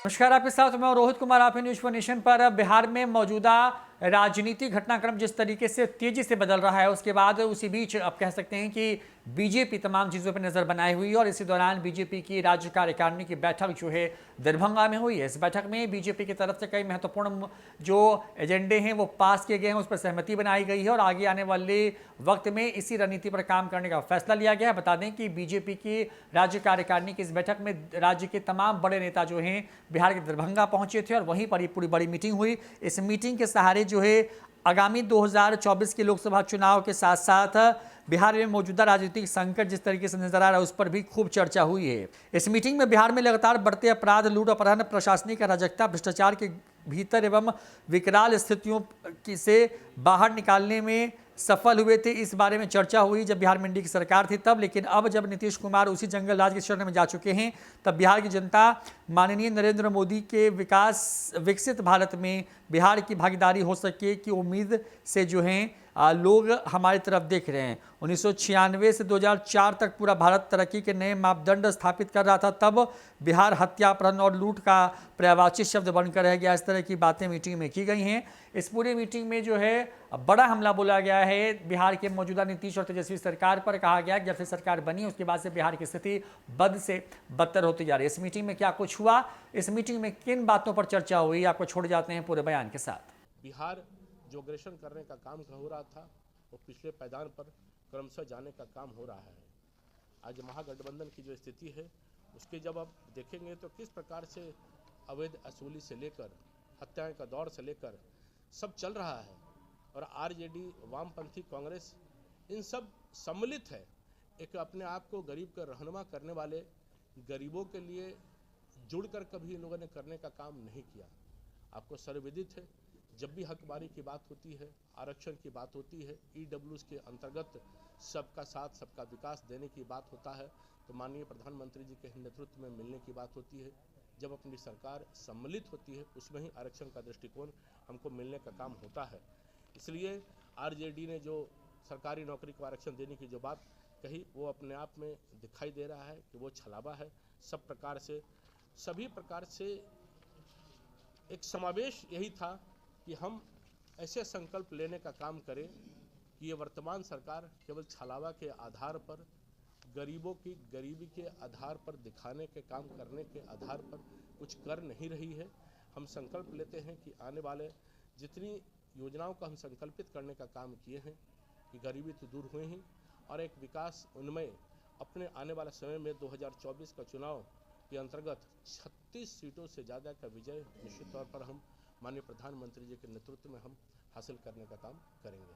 नमस्कार, आपके साथ मैं रोहित कुमार। आप न्यूज फॉर नेशन पर। बिहार में मौजूदा राजनीतिक घटनाक्रम जिस तरीके से तेजी से बदल रहा है, उसके बाद उसी बीच आप कह सकते हैं कि बीजेपी तमाम चीज़ों पर नजर बनाए हुई है। और इसी दौरान बीजेपी की राज्य कार्यकारिणी की बैठक जो है दरभंगा में हुई है। इस बैठक में बीजेपी की तरफ से कई महत्वपूर्ण जो एजेंडे हैं वो पास किए गए हैं, उस पर सहमति बनाई गई है और आगे आने वाले वक्त में इसी रणनीति पर काम करने का फैसला लिया गया है। बता दें कि बीजेपी की राज्य कार्यकारिणी की इस बैठक में राज्य के तमाम बड़े नेता जो हैं बिहार के दरभंगा पहुंचे थे और वहीं पर ये पूरी बड़ी मीटिंग हुई। इस मीटिंग के सहारे जो है आगामी 2024 के लोकसभा चुनाव के साथ साथ बिहार में मौजूदा राजनीतिक संकट जिस तरीके से नजर आ रहा है, उस पर भी खूब चर्चा हुई है। इस मीटिंग में बिहार में लगातार बढ़ते अपराध, लूट, अपहरण, प्रशासनिक अराजकता, भ्रष्टाचार के भीतर एवं विकराल स्थितियों से बाहर निकालने में सफल हुए थे, इस बारे में चर्चा हुई जब बिहार में इंडी की सरकार थी तब। लेकिन अब जब नीतीश कुमार उसी जंगल राज के शरण में जा चुके हैं, तब बिहार की जनता माननीय नरेंद्र मोदी के विकसित भारत में बिहार की भागीदारी हो सके की उम्मीद से जो हैं लोग हमारी तरफ देख रहे हैं। 1996 से 2004 तक पूरा भारत तरक्की के नए मापदंड स्थापित कर रहा था, तब बिहार हत्या, अपहरण और लूट का पर्यायवाची शब्द बनकर रह गया। इस तरह की बातें मीटिंग में की गई हैं। इस पूरी मीटिंग में जो है बड़ा हमला बोला गया है बिहार के मौजूदा नीतीश और तेजस्वी सरकार पर। कहा गया कि जब से सरकार बनी उसके बाद से बिहार की स्थिति बद से बदतर होती जा रही है। इस मीटिंग में क्या कुछ हुआ, इस मीटिंग में किन बातों पर चर्चा हुई, आपको छोड़ जाते हैं पूरे बयान के साथ। बिहार जो अग्रेशन करने का काम हो रहा था वो पिछले पायदान पर क्रमशः जाने का काम हो रहा है। आज महागठबंधन की जो स्थिति है उसके जब आप देखेंगे तो किस प्रकार से अवैध वसूली से लेकर हत्याएं का दौर से लेकर सब चल रहा है और आरजेडी, वामपंथी, कांग्रेस इन सब सम्मिलित है एक अपने आप को गरीब का रहनुमा करने वाले, गरीबों के लिए जुड़कर कभी इन लोगों ने करने का काम नहीं किया। आपको सर्वविदित है, जब भी हकबारी की बात होती है, आरक्षण की बात होती है, ईडब्ल्यूएस के अंतर्गत सबका साथ सबका विकास देने की बात होता है तो माननीय प्रधानमंत्री जी के नेतृत्व में मिलने की बात होती है। जब अपनी सरकार सम्मिलित होती है उसमें ही आरक्षण का दृष्टिकोण हमको मिलने का काम होता है। इसलिए आरजेडी ने जो सरकारी नौकरी को आरक्षण देने की जो बात कही वो अपने आप में दिखाई दे रहा है कि वो छलावा है। सब प्रकार से, सभी प्रकार से एक समावेश यही था कि हम ऐसे संकल्प लेने का काम करें कि ये वर्तमान सरकार केवल छलावा के आधार पर, गरीबों की गरीबी के आधार पर दिखाने के काम करने के आधार पर कुछ कर नहीं रही है। हम संकल्प लेते हैं कि आने वाले जितनी योजनाओं का हम संकल्पित करने का काम किए हैं कि गरीबी तो दूर हुए ही और एक विकास उन्मय अपने आने वाले समय में 2024 का चुनाव के अंतर्गत 36 सीटों से ज़्यादा का विजय निश्चित तौर पर हम माननीय प्रधानमंत्री जी के नेतृत्व में हम हासिल करने का काम करेंगे।